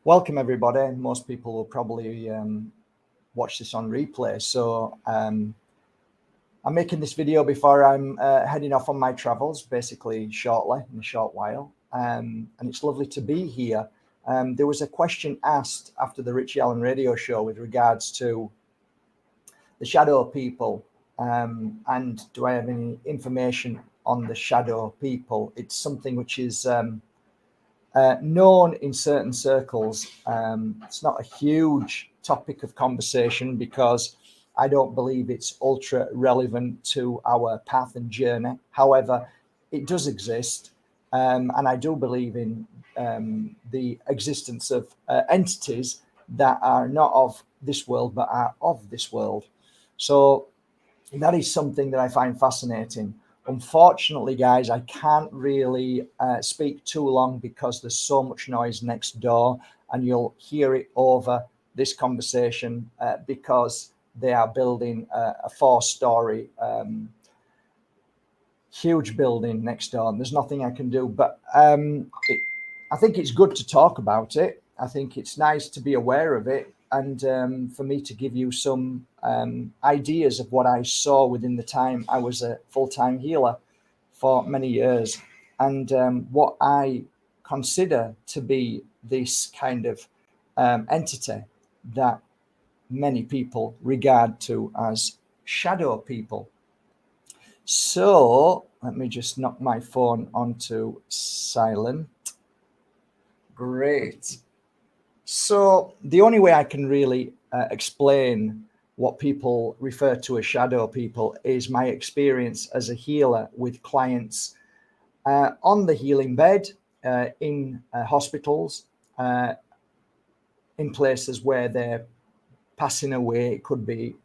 Welcome everybody. Most people will probably watch this on replay. So I'm making this video before I'm heading off on my travels, basically shortly, in a short while. And it's lovely to be here. There was a question asked after the Richie Allen radio show with regards to the shadow people. And do I have any information on the shadow people? It's something which is known in certain circles. It's not a huge topic of conversation because I don't believe it's ultra relevant to our path and journey. However, it does exist, and I do believe in the existence of entities that are not of this world but are of this world. So that is something that I find fascinating. Unfortunately, guys, I can't really speak too long because there's so much noise next door, and you'll hear it over this conversation because they are building a 4-story huge building next door, and there's nothing I can do. But I think it's good to talk about it. I think it's nice to be aware of it, and for me to give you some ideas of what I saw within the time I was a full-time healer for many years, and what I consider to be this kind of entity that many people regard to as shadow people. So let me just knock my phone onto silent. Great. So the only way I can really explain what people refer to as shadow people is my experience as a healer with clients on the healing bed, in hospitals, in places where they're passing away. It could be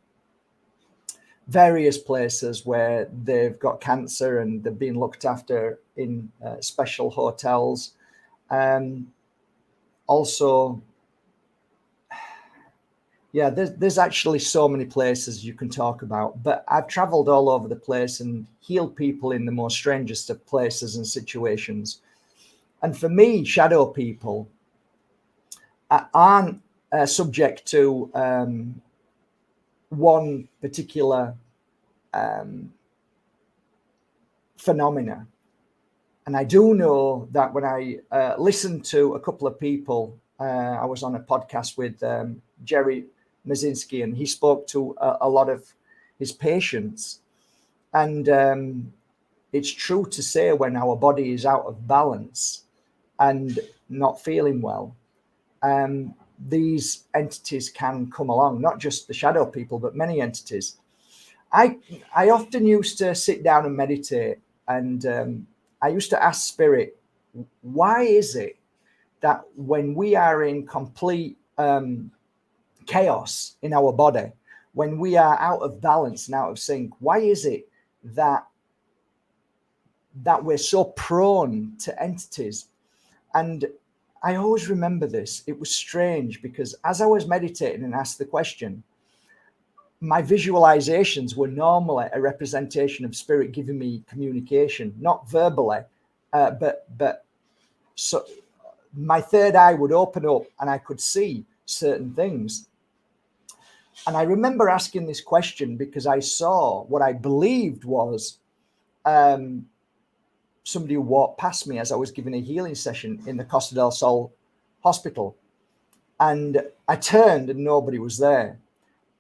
various places where they've got cancer and they're being looked after in special hotels. Also, yeah, there's actually so many places you can talk about, but I've traveled all over the place and healed people in the most strangest of places and situations. And for me, shadow people aren't subject to one particular phenomena. And I do know that when I listened to a couple of people, I was on a podcast with Jerry Mazinski, and he spoke to a lot of his patients. And it's true to say when our body is out of balance and not feeling well, these entities can come along, not just the shadow people, but many entities. I often used to sit down and meditate, and I used to ask Spirit, why is it that when we are in complete chaos in our body, when we are out of balance and out of sync, why is it that we're so prone to entities? And I always remember this. It was strange because as I was meditating and asked the question, my visualizations were normally a representation of Spirit giving me communication, not verbally, but so my third eye would open up and I could see certain things. And I remember asking this question because I saw what I believed was somebody who walked past me as I was giving a healing session in the Costa del Sol hospital. And I turned and nobody was there.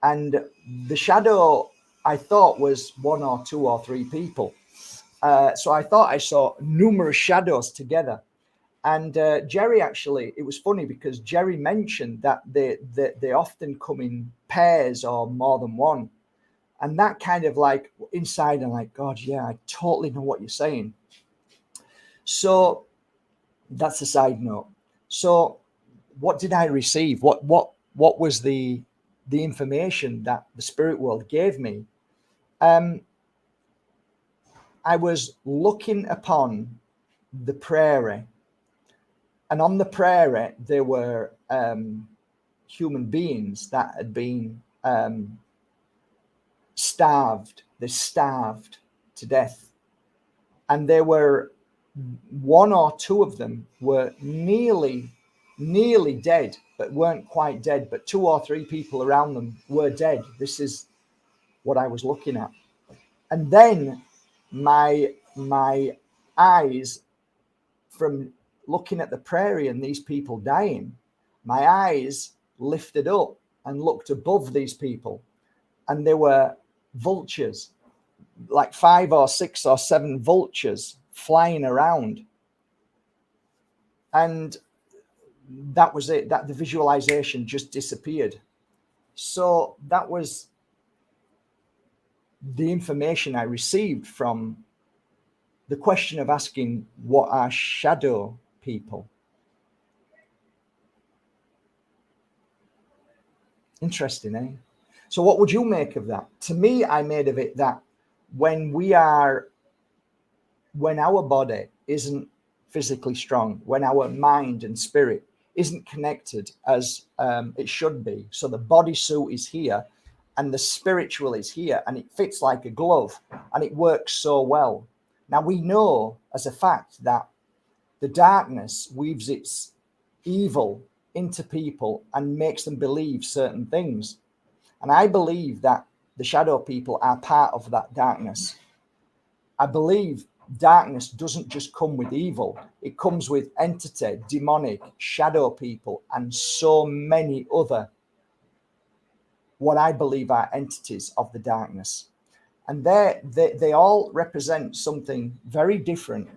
And the shadow, I thought, was 1 or 2 or 3 people. So I thought I saw numerous shadows together. And Jerry, actually, it was funny because Jerry mentioned that they often come in pairs or more than one. And that kind of like inside, I'm like, God, yeah, I totally know what you're saying. So that's a side note. So what did I receive? What was the information that the spirit world gave me? I was looking upon the prairie, and on the prairie there were human beings that had been starved. They starved to death, and there were 1 or 2 of them were nearly nearly dead, but weren't quite dead, but 2 or 3 people around them were dead. This is what I was looking at. And then my eyes, from looking at the prairie and these people dying, my eyes lifted up and looked above these people, and there were vultures, like 5 or 6 or 7 vultures flying around. And that was it, that the visualization just disappeared. So that was the information I received from the question of asking, what are shadow people? Interesting, eh? So what would you make of that? To me, I made of it that when our body isn't physically strong, when our mind and spirit isn't connected as it should be, so the bodysuit is here and the spiritual is here, and it fits like a glove and it works so well. Now we know as a fact that the darkness weaves its evil into people and makes them believe certain things. And I believe that the shadow people are part of that darkness. I believe darkness doesn't just come with evil. It comes with entity, demonic, shadow people, and so many other, what I believe are entities of the darkness. And they all represent something very different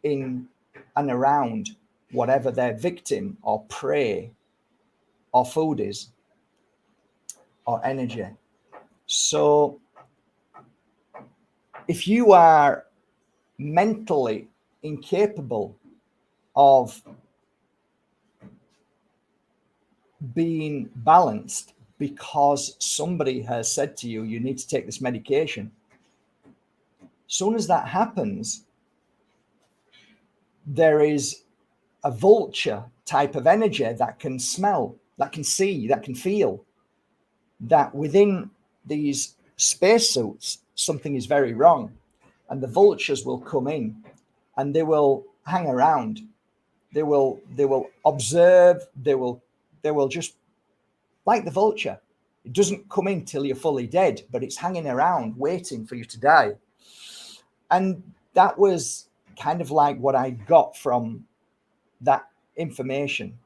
in and around whatever their victim or prey or food is, or energy. So if you are mentally incapable of being balanced because somebody has said to you, you need to take this medication, as soon as that happens, there is a vulture type of energy that can smell, that can see, that can feel that within these spacesuits something is very wrong, and the vultures will come in and they will hang around, they will observe, they will just, like the vulture, it doesn't come in till you're fully dead, but it's hanging around waiting for you to die. And that was kind of like what I got from that information.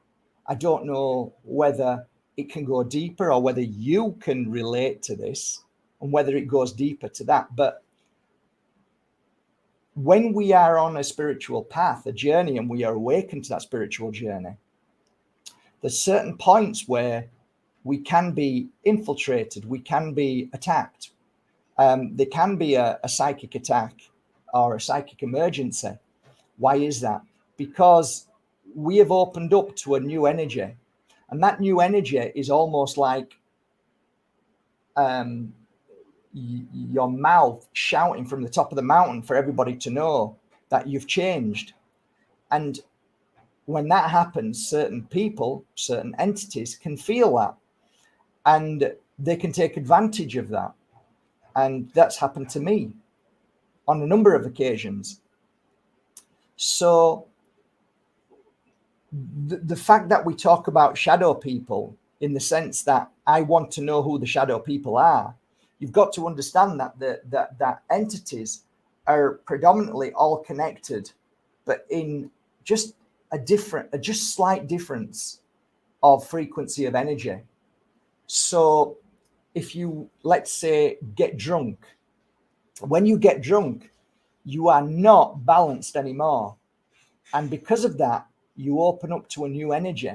I don't know whether it can go deeper or whether you can relate to this and whether it goes deeper to that. But when we are on a spiritual path, a journey, and we are awakened to that spiritual journey, there's certain points where we can be infiltrated, we can be attacked. There can be a psychic attack or a psychic emergency. Why is that? Because we have opened up to a new energy, and that new energy is almost like your mouth shouting from the top of the mountain for everybody to know that you've changed. And when that happens, certain people, certain entities can feel that, and they can take advantage of that. And that's happened to me on a number of occasions. So the fact that we talk about shadow people in the sense that I want to know who the shadow people are, you've got to understand that that entities are predominantly all connected, but in just a slight difference of frequency of energy. So if you, let's say, get drunk, when you get drunk, you are not balanced anymore. And because of that, you open up to a new energy.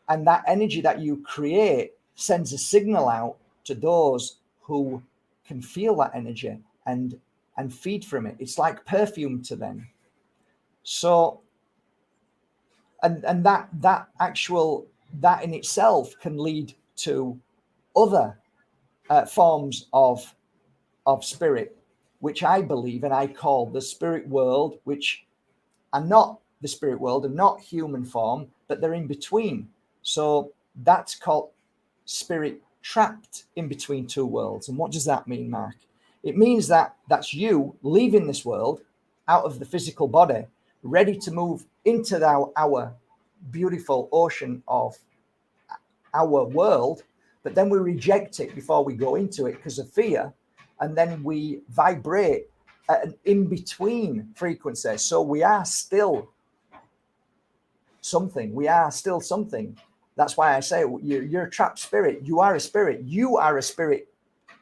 And that energy that you create sends a signal out to those who can feel that energy and feed from it. It's like perfume to them. So, and that in itself can lead to other forms of spirit, which I believe and I call the spirit world, which are not the spirit world and not human form, but they're in between. So that's called spirit trapped in between two worlds. And what does that mean, Mark? It means that that's you leaving this world out of the physical body, ready to move into our beautiful ocean of our world, but then we reject it before we go into it because of fear, and then we vibrate at an in-between frequency. So we are still something. We are still something. That's why I say you're a trapped spirit. You are a spirit. You are a spirit.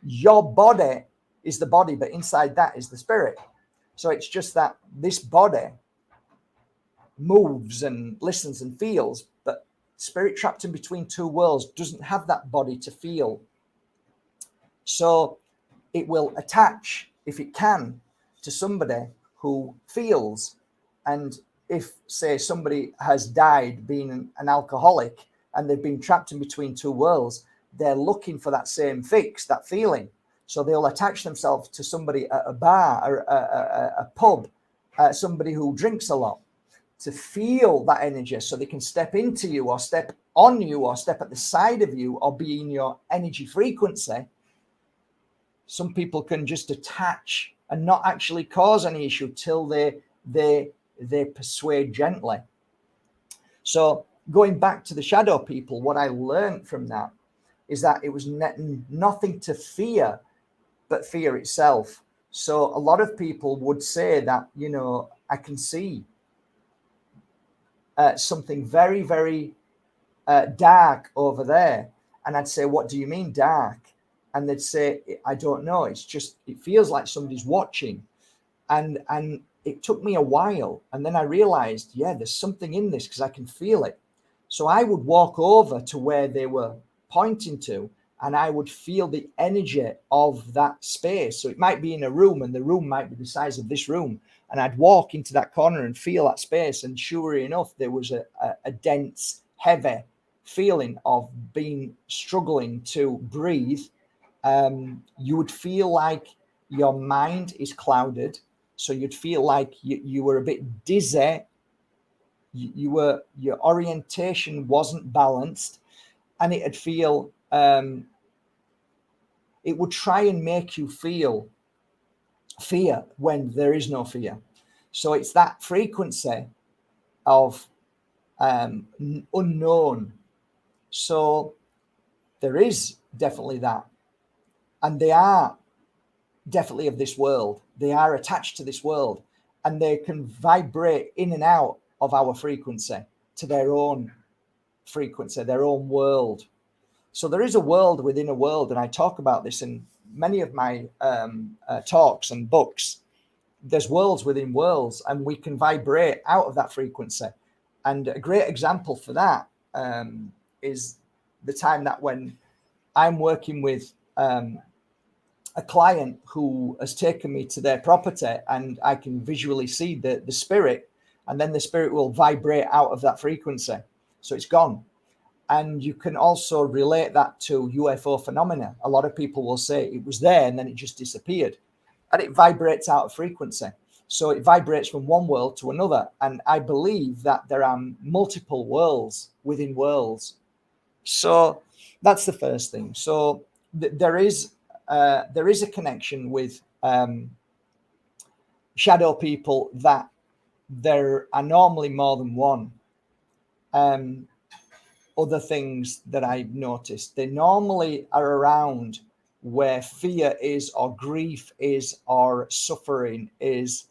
Your body is the body, but inside that is the spirit. So it's just that this body moves and listens and feels, but spirit trapped in between two worlds doesn't have that body to feel. So it will attach, if it can, to somebody who feels. And if, say, somebody has died being an alcoholic and they've been trapped in between two worlds, they're looking for that same fix, that feeling. So they'll attach themselves to somebody at a bar or a pub, somebody who drinks a lot, to feel that energy so they can step into you or step on you or step at the side of you or be in your energy frequency. Some people can just attach and not actually cause any issue till they persuade gently. So going back to the shadow people, what I learned from that is that it was nothing to fear but fear itself. So a lot of people would say that, you know, I can see something very, very dark over there. And I'd say, what do you mean dark? And they'd say, I don't know. It's just, it feels like somebody's watching. And it took me a while. And then I realized, yeah, there's something in this because I can feel it. So I would walk over to where they were pointing to, and I would feel the energy of that space. So it might be in a room, and the room might be the size of this room. And I'd walk into that corner and feel that space. And sure enough, there was a dense, heavy feeling of being struggling to breathe. You would feel like your mind is clouded. So you'd feel like you were a bit dizzy. Your orientation wasn't balanced, and it'd feel, it would try and make you feel fear when there is no fear. So it's that frequency of unknown. So there is definitely that. And they are definitely of this world. They are attached to this world, and they can vibrate in and out of our frequency to their own frequency, their own world. So there is a world within a world, and I talk about this in many of my talks and books. There's worlds within worlds, and we can vibrate out of that frequency. And a great example for that is the time that when I'm working with a client who has taken me to their property, and I can visually see the spirit, and then the spirit will vibrate out of that frequency. So it's gone. And you can also relate that to UFO phenomena. A lot of people will say it was there and then it just disappeared. And it vibrates out of frequency. So it vibrates from one world to another. And I believe that there are multiple worlds within worlds. So that's the first thing. So there is a connection with shadow people, that there are normally more than one. Other things that I've noticed, they normally are around where fear is, or grief is, or suffering is,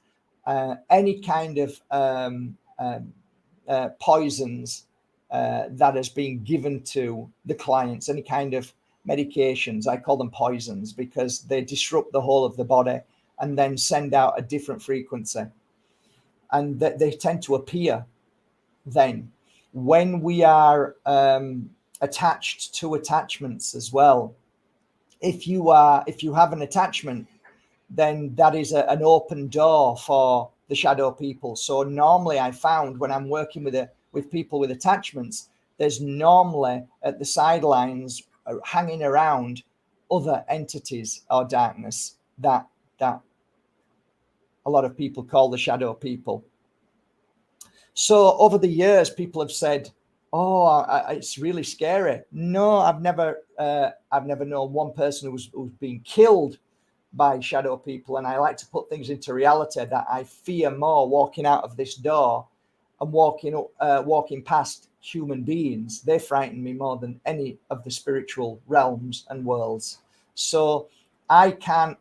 any kind of poisons that has been given to the clients, any kind of medications. I call them poisons because they disrupt the whole of the body and then send out a different frequency, and they tend to appear then when we are attached to attachments as well. If you have an attachment, then that is an open door for the shadow people. So normally I found when I'm working with people with attachments, there's normally at the sidelines hanging around other entities or darkness that a lot of people call the shadow people. So over the years, people have said, "Oh, it's really scary." No, I've never known one person who's been killed by shadow people. And I like to put things into reality, that I fear more walking out of this door and walking past human beings, they frighten me more than any of the spiritual realms and worlds. So I can't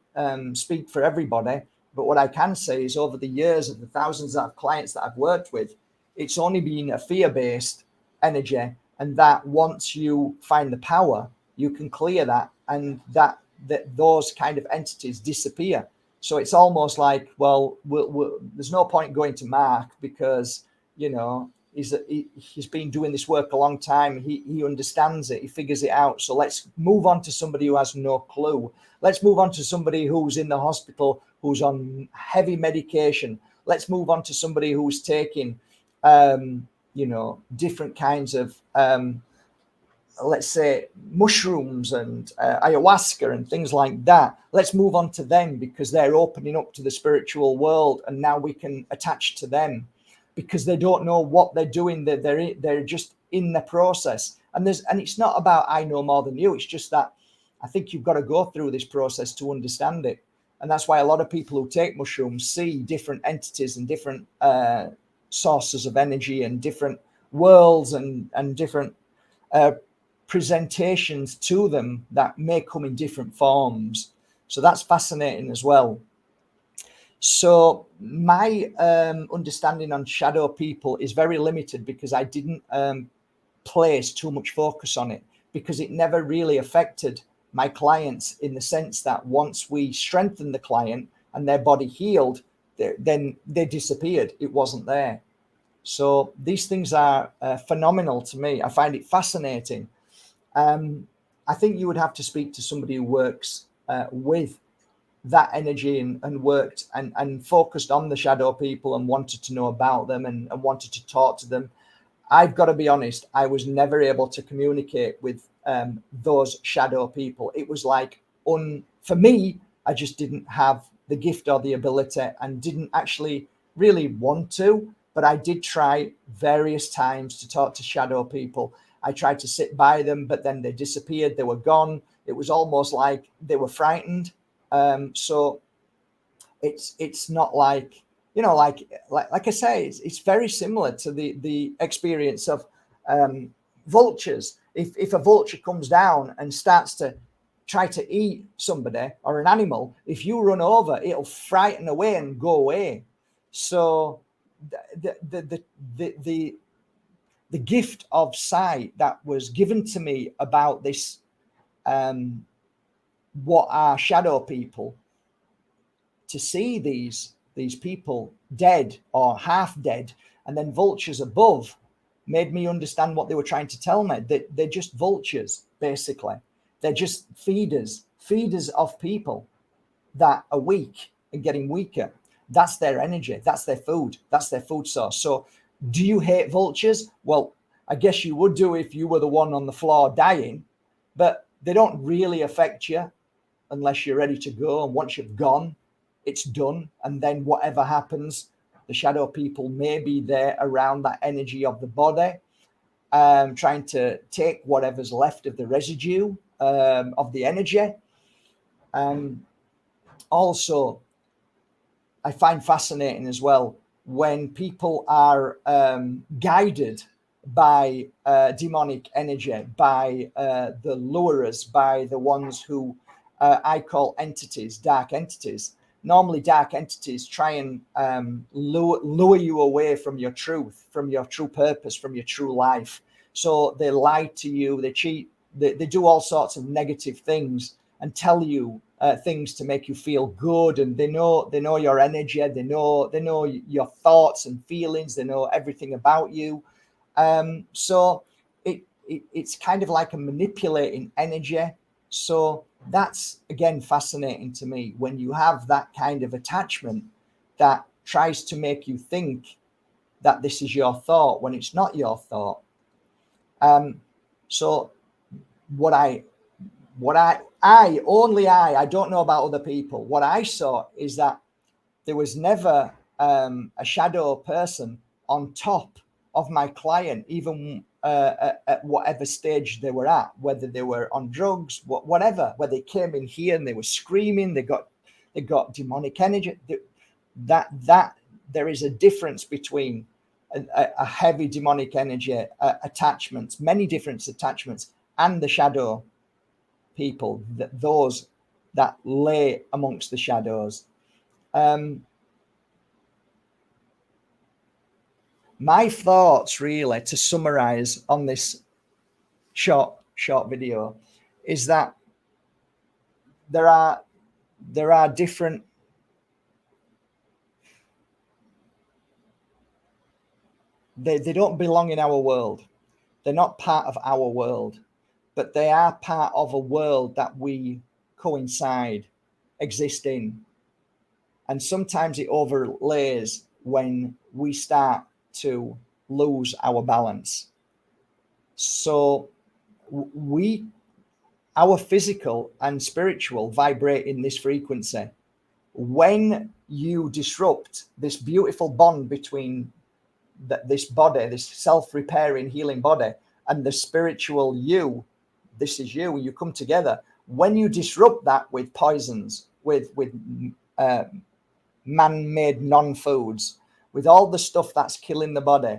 speak for everybody, but what I can say is over the years of the thousands of clients that I've worked with, it's only been a fear-based energy, and that once you find the power, you can clear that, and that those kind of entities disappear. So it's almost like, well, there's no point going to Mark because, you know, he's been doing this work a long time. He understands it. He figures it out. So let's move on to somebody who has no clue. Let's move on to somebody who's in the hospital, who's on heavy medication. Let's move on to somebody who's taking, you know, different kinds of, let's say, mushrooms and ayahuasca and things like that. Let's move on to them because they're opening up to the spiritual world, and now we can attach to them because they don't know what they're doing. They're just in the process. And it's not about I know more than you. It's just that I think you've got to go through this process to understand it. And that's why a lot of people who take mushrooms see different entities and different sources of energy and different worlds and different presentations to them that may come in different forms. So that's fascinating as well. So my understanding on shadow people is very limited because I didn't place too much focus on it, because it never really affected my clients in the sense that once we strengthened the client and their body healed, then they disappeared. It wasn't there. So these things are phenomenal to me. I find it fascinating. I think you would have to speak to somebody who works with that energy and worked and focused on the shadow people and wanted to know about them and wanted to talk to them. I've got to be honest, I was never able to communicate with those shadow people. It was like, for me, I just didn't have the gift or the ability and didn't actually really want to, but I did try various times to talk to shadow people. I tried to sit by them, but then they disappeared. They were gone. It was almost like they were frightened. So it's not like, you know, like I say, it's very similar to the experience of vultures. If a vulture comes down and starts to try to eat somebody or an animal, if you run over, it'll frighten away and go away. So the gift of sight that was given to me about this, what are shadow people, to see these people dead or half dead, and then vultures above, made me understand what they were trying to tell me. That they're just vultures, basically. They're just feeders of people that are weak and getting weaker. That's their energy. That's their food. That's their food source. So do you hate vultures? Well, I guess you would do if you were the one on the floor dying, but they don't really affect you unless you're ready to go. And once you've gone, it's done. And then whatever happens, the shadow people may be there around that energy of the body, trying to take whatever's left of the residue of the energy. Also, I find fascinating as well when people are guided by demonic energy, by the lurers, by the ones who I call entities, dark entities. Normally, dark entities try and lure you away from your truth, from your true purpose, from your true life. So they lie to you, they cheat, they do all sorts of negative things and tell you things to make you feel good. And they know your energy, they know your thoughts and feelings, they know everything about you. So it's kind of like a manipulating energy. So that's, again, fascinating to me when you have that kind of attachment that tries to make you think that this is your thought when it's not your thought. So what I don't know about other people. What I saw is that there was never a shadow person on top of my client, even at whatever stage they were at, whether they were on drugs, whatever, whether they came in here and they were screaming, they got demonic energy. That there is a difference between a heavy demonic energy, attachments, many different attachments, and the shadow people, those that lay amongst the shadows. My thoughts, really, to summarize on this short video, is that there are different they don't belong in our world. They're not part of our world, but they are part of a world that we coincide, exist in. And sometimes it overlays when we start to lose our balance. So our physical and spiritual vibrate in this frequency. When you disrupt this beautiful bond between this body, this self-repairing, healing body, and the spiritual you, this is you come together. When you disrupt that with poisons, with man-made non-foods, with all the stuff that's killing the body,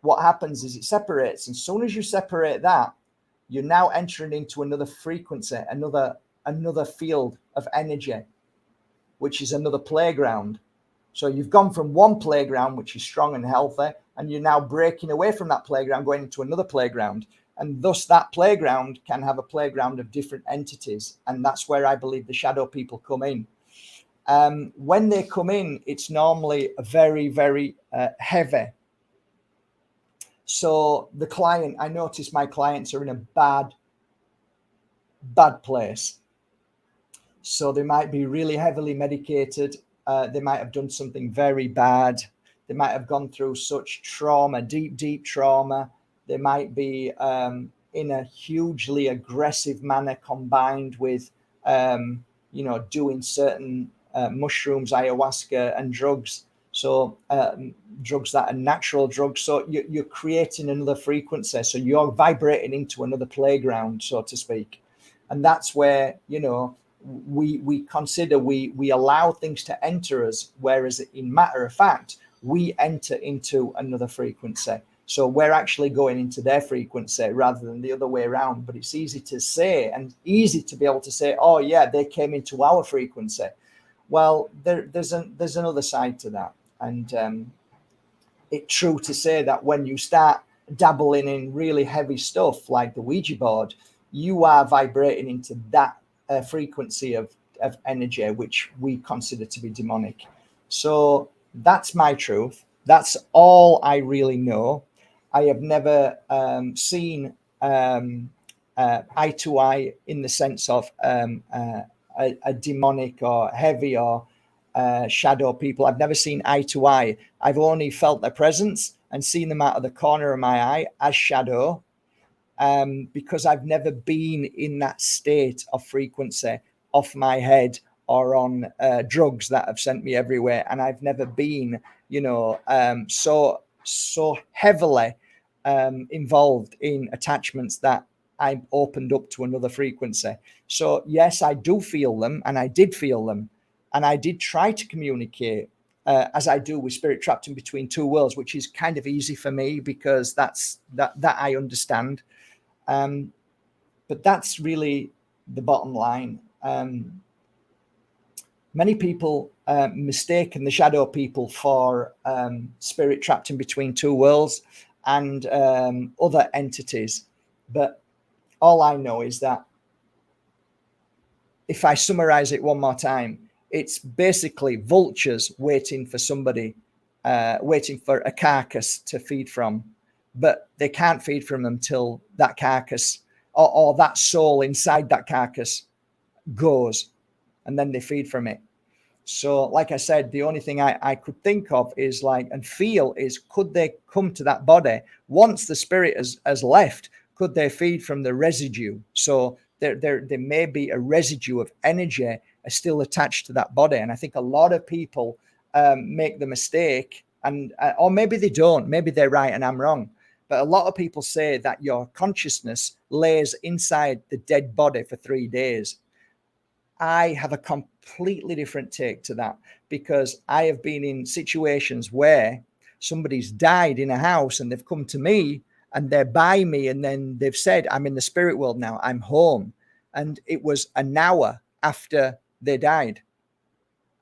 what happens is it separates. And as soon as you separate that, you're now entering into another frequency, another field of energy, which is another playground. So you've gone from one playground, which is strong and healthy, and you're now breaking away from that playground, going into another playground. And thus that playground can have a playground of different entities. And that's where I believe the shadow people come in. When they come in, it's normally very, very heavy. So the client, I notice my clients are in a bad place. So they might be really heavily medicated. They might have done something very bad. They might have gone through such trauma, deep trauma. They might be in a hugely aggressive manner, combined with, doing certain mushrooms, ayahuasca, and drugs. So drugs that are natural drugs. So you're creating another frequency. So you're vibrating into another playground, so to speak. And that's where, we consider, we allow things to enter us, whereas in matter of fact, we enter into another frequency. So we're actually going into their frequency rather than the other way around. But it's easy to say and easy to be able to say, oh yeah, they came into our frequency. Well, there's another side to that. And it's true to say that when you start dabbling in really heavy stuff like the Ouija board, you are vibrating into that frequency of energy, which we consider to be demonic. So that's my truth. That's all I really know. I have never seen eye to eye in the sense of a demonic or heavy or shadow people. I've never seen eye to eye. I've only felt their presence and seen them out of the corner of my eye as shadow. Because I've never been in that state of frequency off my head or on drugs that have sent me everywhere. And I've never been, so heavily involved in attachments that I opened up to another frequency. So yes, I do feel them, and I did feel them. And I did try to communicate as I do with spirit trapped in between two worlds, which is kind of easy for me because that I understand. But that's really the bottom line. Many people mistaken the shadow people for spirit trapped in between two worlds and other entities. But all I know is that if I summarize it one more time, it's basically vultures waiting for somebody, waiting for a carcass to feed from. But they can't feed from them till that carcass or that soul inside that carcass goes, and then they feed from it. So like I said, the only thing I could think of is and feel is, could they come to that body once the spirit has left? Could they feed from the residue? So there may be a residue of energy still attached to that body. And I think a lot of people make the mistake, and or maybe they don't, maybe they're right and I'm wrong. But a lot of people say that your consciousness lays inside the dead body for 3 days. I have a completely different take to that, because I have been in situations where somebody's died in a house and they've come to me and they're by me, and then they've said, I'm in the spirit world now, I'm home. And it was an hour after they died.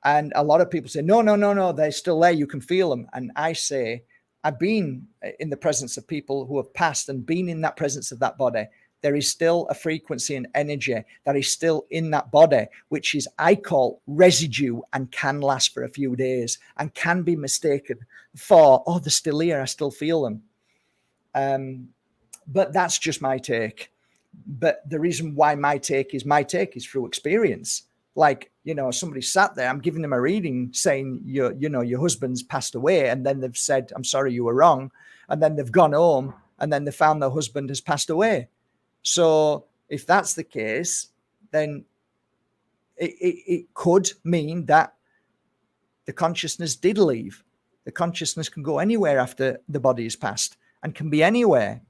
And a lot of people say, no, they're still there, you can feel them. And I say, I've been in the presence of people who have passed and been in that presence of that body. There is still a frequency and energy that is still in that body, which is, I call residue, and can last for a few days and can be mistaken for, oh, they're still here, I still feel them. But that's just my take. But the reason why my take is through experience. Like, somebody sat there, I'm giving them a reading saying, your husband's passed away. And then they've said, I'm sorry, you were wrong. And then they've gone home and then they found their husband has passed away. So if that's the case, then it could mean that the consciousness did leave. The consciousness can go anywhere after the body is passed and can be anywhere.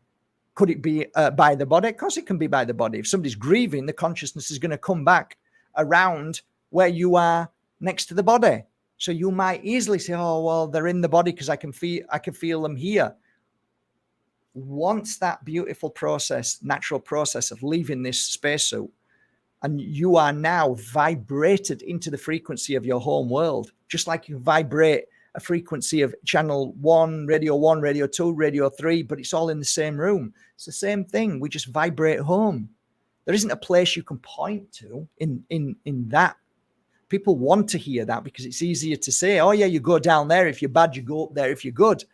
Could it be by the body? Of course it can be by the body. If somebody's grieving, the consciousness is going to come back around where you are next to the body. So you might easily say, oh, well, they're in the body because I can feel them here. Once that beautiful process, natural process of leaving this spacesuit, and you are now vibrated into the frequency of your home world, just like you vibrate a frequency of channel 1, radio 2, radio 3, but it's all in the same room. It's the same thing. We just vibrate home. There isn't a place you can point to in that. People want to hear that because it's easier to say, oh yeah, you go down there if you're bad, you go up there if you're good.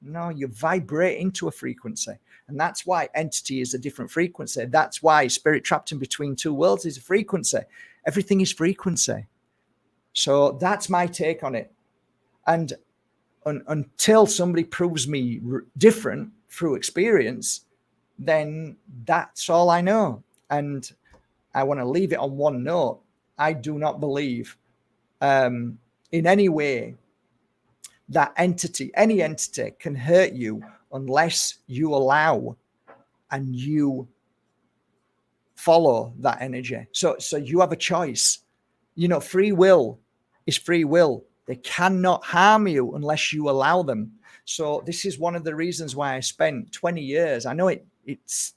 No, you vibrate into a frequency. And that's why entity is a different frequency. That's why spirit trapped in between two worlds is a frequency. Everything is frequency. So that's my take on it. And until somebody proves me different through experience, then that's all I know. And I want to leave it on one note. I do not believe in any way that any entity can hurt you unless you allow and you follow that energy. So you have a choice. Free will is free will. They cannot harm you unless you allow them. So this is one of the reasons why I spent 20 years. I know it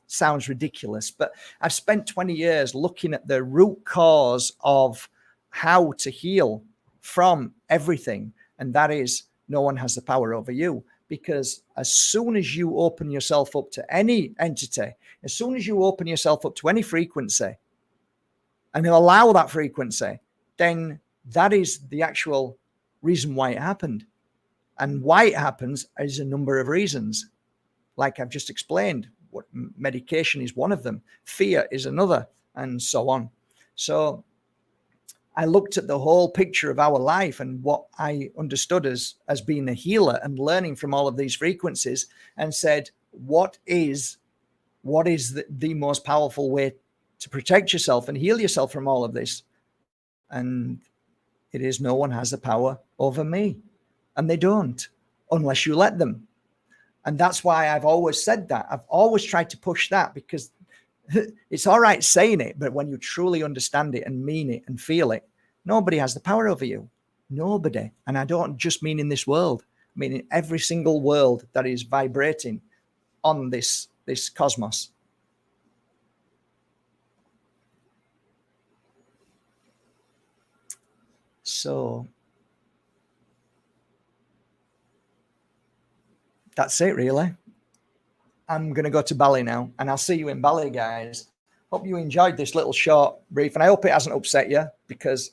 sounds ridiculous, but I've spent 20 years looking at the root cause of how to heal from everything. And that is, no one has the power over you. Because as soon as you open yourself up to any entity, as soon as you open yourself up to any frequency and allow that frequency, then that is the actual reason why it happened. And why it happens is a number of reasons. Like I've just explained, what medication is one of them, fear is another, and so on. So I looked at the whole picture of our life and what I understood as being a healer and learning from all of these frequencies, and said, what is the most powerful way to protect yourself and heal yourself from all of this? And it is, no one has the power over me. And they don't, unless you let them. And that's why I've always said that. I've always tried to push that, because it's all right saying it, but when you truly understand it and mean it and feel it, nobody has the power over you. Nobody. And I don't just mean in this world. I mean in every single world that is vibrating on this cosmos. So that's it, really. I'm going to go to Bali now, and I'll see you in Bali, guys. Hope you enjoyed this little short brief, and I hope it hasn't upset you, because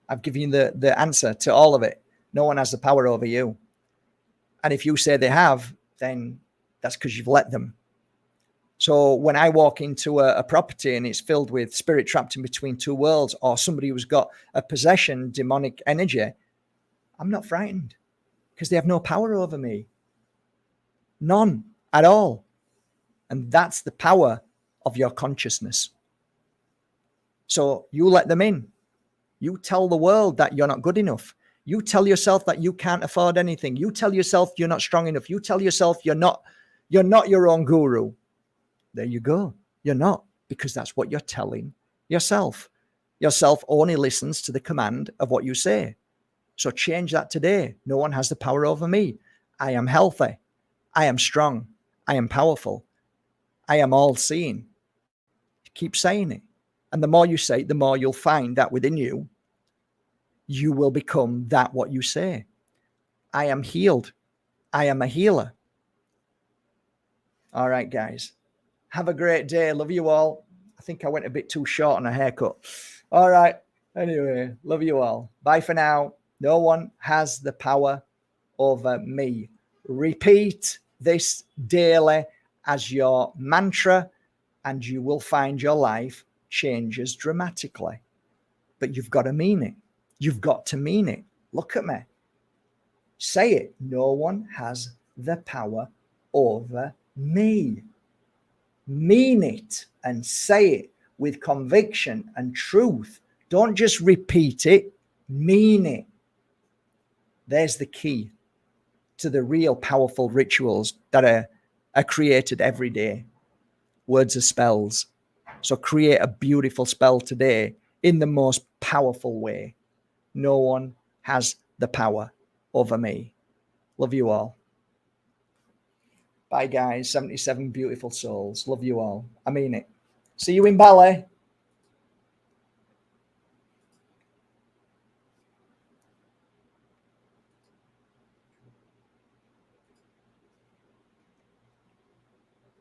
I've given you the answer to all of it. No one has the power over you. And if you say they have, then that's because you've let them. So when I walk into a property and it's filled with spirit trapped in between two worlds, or somebody who's got a possession, demonic energy, I'm not frightened, because they have no power over me. None at all. And that's the power of your consciousness. So you let them in. You tell the world that you're not good enough. You tell yourself that you can't afford anything. You tell yourself you're not strong enough. You tell yourself you're not your own guru. There you go. You're not, because that's what you're telling yourself. Yourself only listens to the command of what you say. So change that today. No one has the power over me. I am healthy. I am strong. I am powerful. I am all seeing. Keep saying it. And the more you say it, the more you'll find that within you, you will become that what you say. I am healed. I am a healer. All right, guys. Have a great day. Love you all. I think I went a bit too short on a haircut. All right. Anyway, love you all. Bye for now. No one has the power over me. Repeat this daily as your mantra, and you will find your life changes dramatically. But you've got to mean it. You've got to mean it. Look at me. Say it. No one has the power over me. Mean it and say it with conviction and truth. Don't just repeat it, mean it. There's the key to the real powerful rituals that are created every day. Words are spells. So create a beautiful spell today in the most powerful way. No one has the power over me. Love you all. Bye, guys. 77 beautiful souls. Love you all. I mean it. See you in ballet.